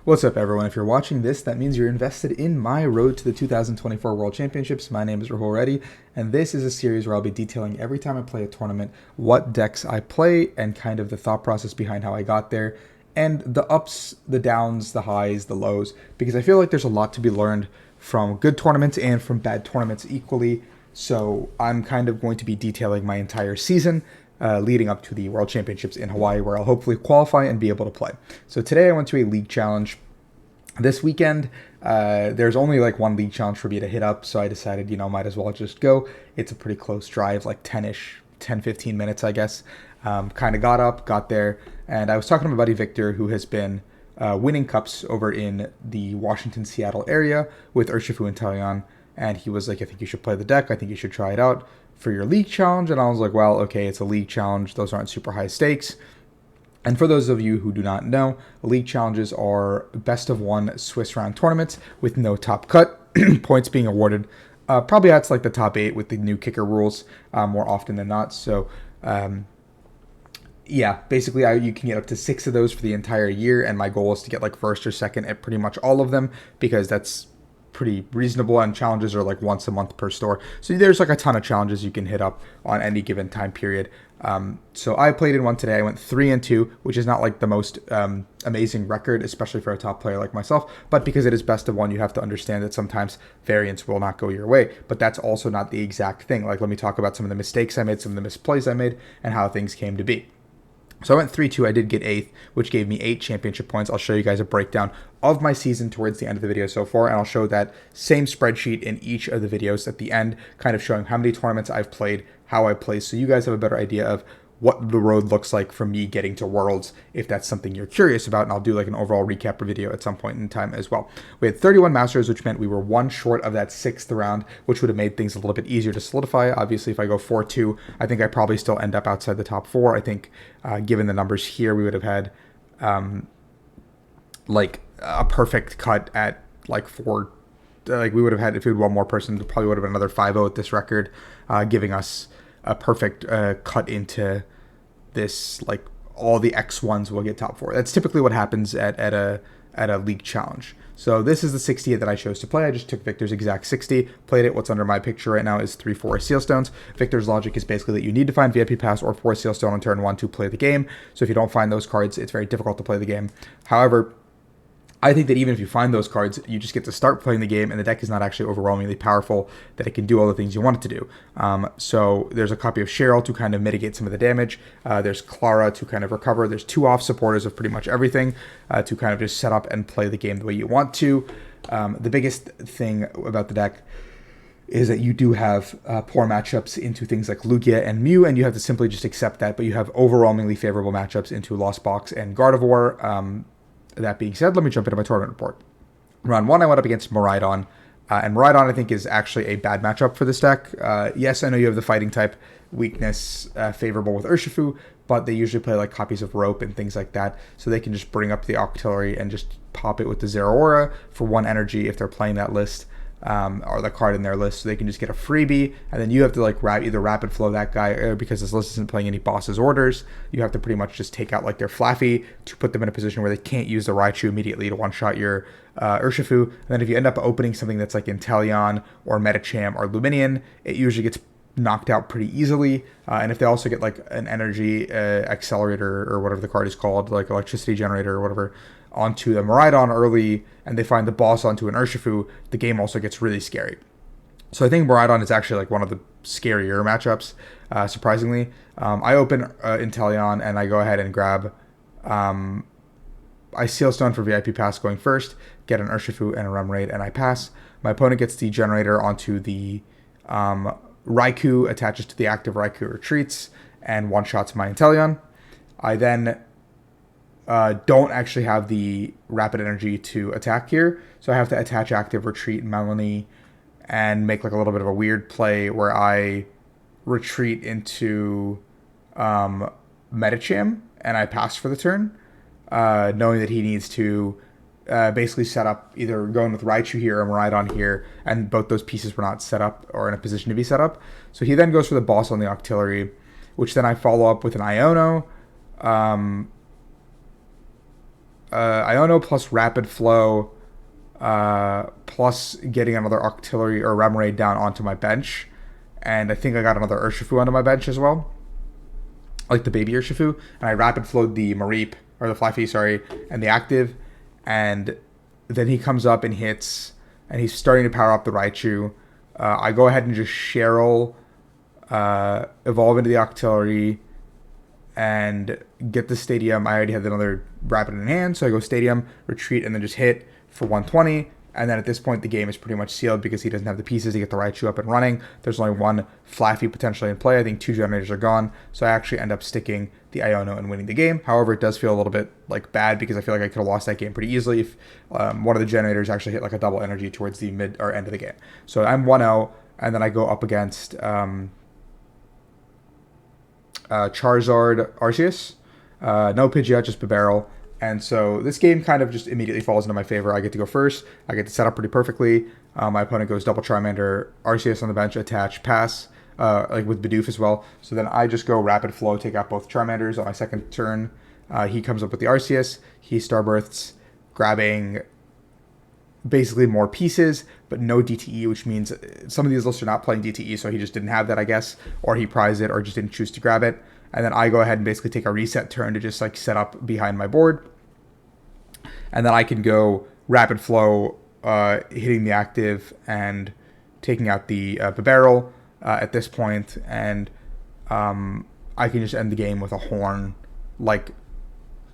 What's up, everyone? If you're watching this, that means you're invested in my road to the 2024 World Championships. My name is Rahul Reddy, and this is a series where I'll be detailing every time I play a tournament what decks I play and kind of the thought process behind how I got there, and the ups, the downs, the highs, the lows, because I feel like there's a lot to be learned from good tournaments and from bad tournaments equally. So I'm kind of going to be detailing my entire season leading up to the World Championships in Hawaii, where I'll hopefully qualify and be able to play. So today I went to a league challenge. This weekend, there's only like one league challenge for me to hit up, so I decided, might as well just go. It's a pretty close drive, like 15 minutes, I guess. Kind of got there, and I was talking to my buddy Victor, who has been winning cups over in the Washington, Seattle area with Urshifu and Inteleon, and he was like, I think you should play the deck, I think you should try it out for your league challenge. And I was like, well, okay, it's a league challenge, those aren't super high stakes. And for those of you who do not know, league challenges are best of one Swiss round tournaments with no top cut, points being awarded. Probably that's like the top 8 with the new kicker rules more often than not. So yeah, basically you can get up to 6 of those for the entire year, and my goal is to get like first or second at pretty much all of them, because that's pretty reasonable, and challenges are like once a month per store. So there's like a ton of challenges you can hit up on any given time period. So I played in one today. I went 3-2, which is not like the most amazing record, especially for a top player like myself. But because it is best of one, you have to understand that sometimes variance will not go your way. But that's also not the exact thing. Like, let me talk about some of the mistakes I made, some of the misplays I made, and how things came to be. So I went 3-2. I did get 8th, which gave me 8 championship points. I'll show you guys a breakdown of my season towards the end of the video so far, and I'll show that same spreadsheet in each of the videos at the end, kind of showing how many tournaments I've played, how I play, so you guys have a better idea of what the road looks like from me getting to Worlds, if that's something you're curious about. And I'll do like an overall recap video at some point in time as well. We had 31 Masters, which meant we were one short of that 6th round, which would have made things a little bit easier to solidify. Obviously, if I go 4-2, I think I probably still end up outside the top 4. I think given the numbers here, we would have had like a perfect cut at like 4. Like we would have had, if we had one more person, probably would have been another 5-0 at this record, giving us a perfect cut into this, like all the X1s will get top 4. That's typically what happens at a league challenge. So this is the 60 that I chose to play. I just took Victor's exact 60, played it. What's under my picture right now is 3-4 Sealstones. Victor's logic is basically that you need to find VIP Pass or 4 Sealstone on turn 1 to play the game. So if you don't find those cards, it's very difficult to play the game. However, I think that even if you find those cards, you just get to start playing the game, and the deck is not actually overwhelmingly powerful, that it can do all the things you want it to do. So there's a copy of Cheryl to kind of mitigate some of the damage. There's Clara to kind of recover. There's 2 off supporters of pretty much everything to kind of just set up and play the game the way you want to. The biggest thing about the deck is that you do have poor matchups into things like Lugia and Mew, and you have to simply just accept that, but you have overwhelmingly favorable matchups into Lost Box and Gardevoir. That being said, let me jump into my tournament report. Round 1, I went up against Miraidon, and Miraidon, I think, is actually a bad matchup for this deck. Yes, I know you have the fighting type weakness favorable with Urshifu, but they usually play like copies of Rope and things like that, so they can just bring up the Octillery and just pop it with the Zeraora for 1 energy if they're playing that list. Or the card in their list, so they can just get a freebie, and then you have to like either rapid flow that guy, or because this list isn't playing any boss's orders, you have to pretty much just take out like their Flaffy to put them in a position where they can't use the Raichu immediately to one-shot your Urshifu. And then if you end up opening something that's like Inteleon or Medicham or Luminion, it usually gets knocked out pretty easily. And if they also get like an energy accelerator or whatever the card is called, like electricity generator or whatever, onto the Miraidon early, and they find the boss onto an Urshifu, the game also gets really scary. So I think Miraidon is actually like one of the scarier matchups, surprisingly. I open Inteleon, and I go ahead and grab I Sealstone for VIP Pass going first, get an Urshifu and a Remoraid, and I pass. My opponent gets the generator onto the Raikou, attaches to the active Raikou, retreats, and one-shots my Inteleon. I then don't actually have the rapid energy to attack here, so I have to attach active, retreat Melanie, and make like a little bit of a weird play where I retreat into Medicham, and I pass for the turn, knowing that he needs to basically set up either going with Raichu here or Miraidon here, and both those pieces were not set up or in a position to be set up. So he then goes for the boss on the Octillery, which then I follow up with an Iono. Iono plus Rapid Flow, plus getting another Octillery or Remoraid down onto my bench. And I think I got another Urshifu onto my bench as well, like the baby Urshifu. And I Rapid Flowed the Mareep, or the Flaffy, sorry, and the active. And then he comes up and hits, and he's starting to power up the Raichu. I go ahead and just Cheryl, evolve into the Octillery, and get the Stadium. I already had another Rapid in hand, so I go Stadium, retreat, and then just hit for 120. And then at this point, the game is pretty much sealed because he doesn't have the pieces to get the Raichu up and running. There's only one Flaffy potentially in play. I think 2 generators are gone, so I actually end up sticking the Iono and winning the game. However, it does feel a little bit like bad because I feel like I could have lost that game pretty easily if one of the generators actually hit like a double energy towards the mid or end of the game. So I'm 1-0, and then I go up against Charizard Arceus. No Pidgeot, just Bibarel. And so this game kind of just immediately falls into my favor. I get to go first. I get to set up pretty perfectly. My opponent goes double Charmander, Arceus on the bench, attach, pass, like with Bidoof as well. So then I just go Rapid Flow, take out both Charmanders on my second turn. He comes up with the Arceus. He Starbirths, grabbing basically more pieces, but no DTE, which means some of these lists are not playing DTE, so he just didn't have that, I guess, or he prized it, or just didn't choose to grab it. And then I go ahead and basically take a reset turn to just like set up behind my board. And then I can go Rapid Flow, hitting the active and taking out the Bibarel at this point. And I can just end the game with a Horn, like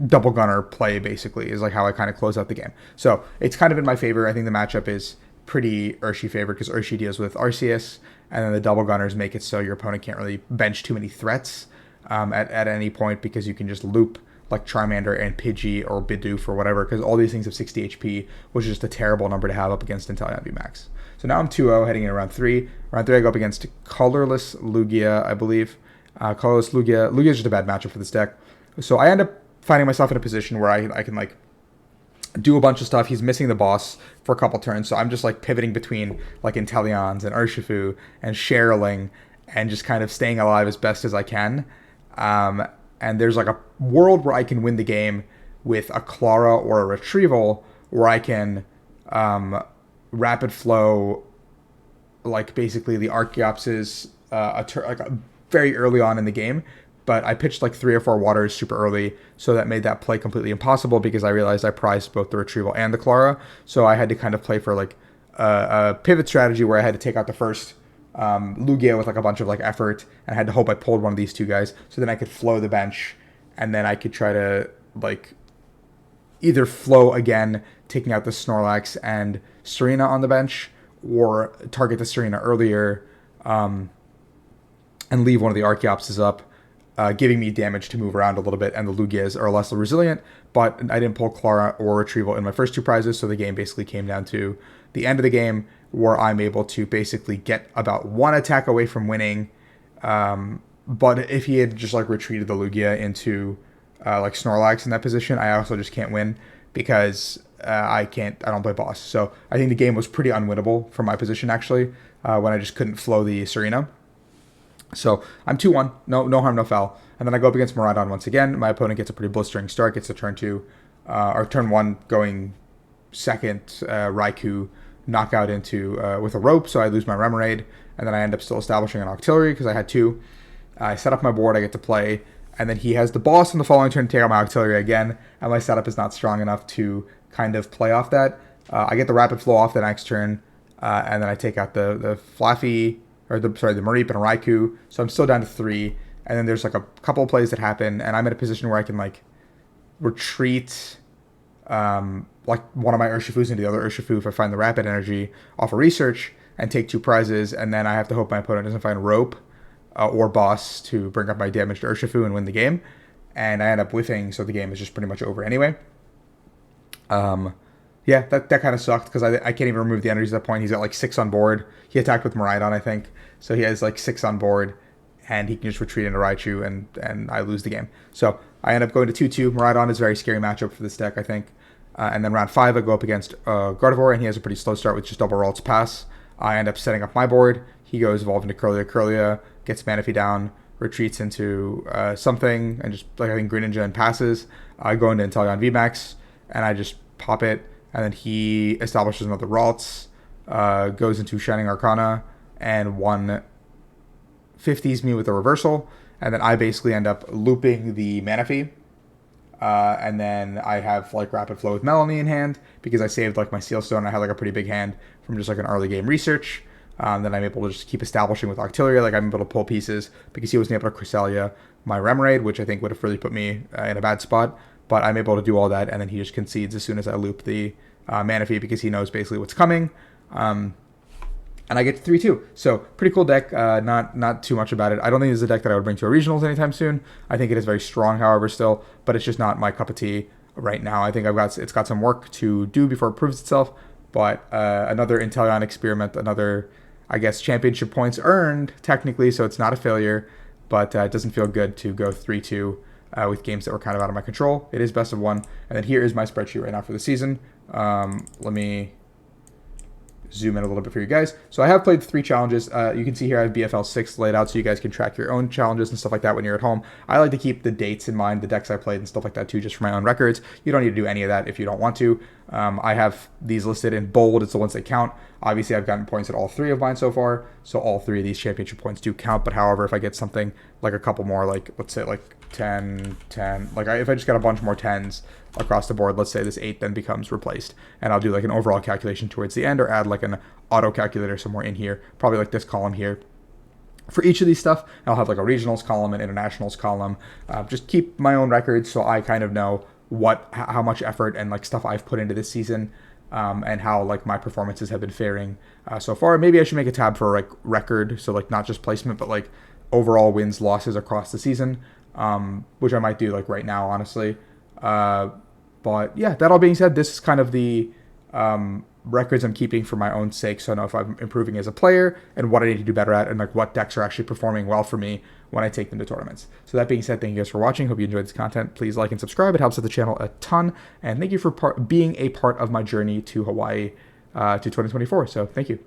double gunner play, basically, is like how I kind of close out the game. So it's kind of in my favor. I think the matchup is pretty Urshi favored because Urshi deals with Arceus, and then the double gunners make it so your opponent can't really bench too many threats at any point because you can just loop like Charmander and Pidgey or Bidoof or whatever, because all these things have 60 HP, which is just a terrible number to have up against Inteleon VMAX. So now I'm 2-0 heading into round 3. Round 3 I go up against Colorless Lugia, I believe. Colorless Lugia. Lugia is just a bad matchup for this deck. So I end up finding myself in a position where I can like do a bunch of stuff. He's missing the boss for a couple turns, so I'm just like pivoting between like Inteleons and Urshifu and Sherilling and just kind of staying alive as best as I can. And there's like a world where I can win the game with a Clara or a Retrieval, where I can Rapid Flow, like basically the Archeops's very early on in the game. But I pitched like 3 or 4 waters super early, so that made that play completely impossible because I realized I prized both the Retrieval and the Clara. So I had to kind of play for like a pivot strategy where I had to take out the first Lugia with like a bunch of like effort, and I had to hope I pulled one of these 2 guys, so then I could flow the bench, and then I could try to like either flow again, taking out the Snorlax and Serena on the bench, or target the Serena earlier and leave one of the Archeopses up, giving me damage to move around a little bit, and the Lugias are less resilient. But I didn't pull Clara or Retrieval in my first 2 prizes, so the game basically came down to the end of the game, where I'm able to basically get about 1 attack away from winning. But if he had just like retreated the Lugia into like Snorlax in that position, I also just can't win because I don't play boss. So I think the game was pretty unwinnable from my position, actually, when I just couldn't flow the Serena. So I'm 2-1, no harm, no foul. And then I go up against Miraidon once again. My opponent gets a pretty blistering start, gets to turn 2, or turn 1 going second, Raikou knockout into with a rope, so I lose my Remoraid, and then I end up still establishing an Octillery because I had 2. I set up my board, I get to play, and then he has the boss on the following turn to take out my Octillery again, and my setup is not strong enough to kind of play off that. I get the Rapid Flow off the next turn, and then I take out the Flaffy, or the Mareep and a Raikou, so I'm still down to 3, and then there's like a couple of plays that happen, and I'm in a position where I can like retreat like one of my Urshifus into the other Urshifu if I find the Rapid Energy off of research, and take 2 prizes, and then I have to hope my opponent doesn't find Rope or Boss to bring up my damaged Urshifu and win the game. And I end up whiffing, so the game is just pretty much over anyway. Yeah, that kind of sucked because I can't even remove the energies at that point. He's got like 6 on board. He attacked with Miraidon, I think, so he has like 6 on board, and he can just retreat into Raichu, and I lose the game. So I end up going to 2-2. Miraidon is a very scary matchup for this deck, I think. And then round 5, I go up against Gardevoir, and he has a pretty slow start with just double Ralts pass. I end up setting up my board. He goes evolve into Curlia. Curlia gets Manaphy down, retreats into something, and just like I think Green Ninja and passes. I go into Inteleon VMAX, and I just pop it, and then he establishes another Ralts, goes into Shining Arcana, and 150s me with a reversal, and then I basically end up looping the Manaphy. And then I have like Rapid Flow with Melanie in hand because I saved like my Seal Stone. I had like a pretty big hand from just like an early game research. Then I'm able to just keep establishing with Octillery. Like I'm able to pull pieces because he wasn't able to Cresselia my Remoraid, which I think would have really put me in a bad spot. But I'm able to do all that, and then he just concedes as soon as I loop the Manaphy because he knows basically what's coming. And I get to 3-2. So pretty cool deck. Not too much about it. I don't think it's a deck that I would bring to a regionals anytime soon. I think it is very strong, however, still, but it's just not my cup of tea right now. I think it's got some work to do before it proves itself. But another Inteleon experiment, another, I guess, championship points earned technically, so it's not a failure. But it doesn't feel good to go 3-2 with games that were kind of out of my control. It is best of 1. And then here is my spreadsheet right now for the season. Let me zoom in a little bit for you guys. So I have played 3 challenges. You can see here I have BFL 6 laid out so you guys can track your own challenges and stuff like that when you're at home. I like to keep the dates in mind, the decks I played and stuff like that too, just for my own records. You don't need to do any of that if you don't want to. I have these listed in bold. It's the ones that count. Obviously, I've gotten points at all 3 of mine so far, so all 3 of these championship points do count. But however, if I get something like a couple more, like let's say like 10, like if I just got a bunch more 10s across the board, let's say this 8 then becomes replaced, and I'll do like an overall calculation towards the end or add like an auto calculator somewhere in here, probably like this column here. For each of these stuff, I'll have like a regionals column, an internationals column, just keep my own records so I kind of know how much effort and like stuff I've put into this season, and how like my performances have been faring so far. Maybe I should make a tab for like record, so like not just placement, but like overall wins, losses across the season, which I might do like right now, honestly. But yeah, that all being said, this is kind of the records I'm keeping for my own sake, so I know if I'm improving as a player and what I need to do better at, and like what decks are actually performing well for me when I take them to tournaments. So that being said, thank you guys for watching. Hope you enjoyed this content. Please like and subscribe. It helps out the channel a ton. And thank you for being a part of my journey to Hawaii to 2024. So thank you.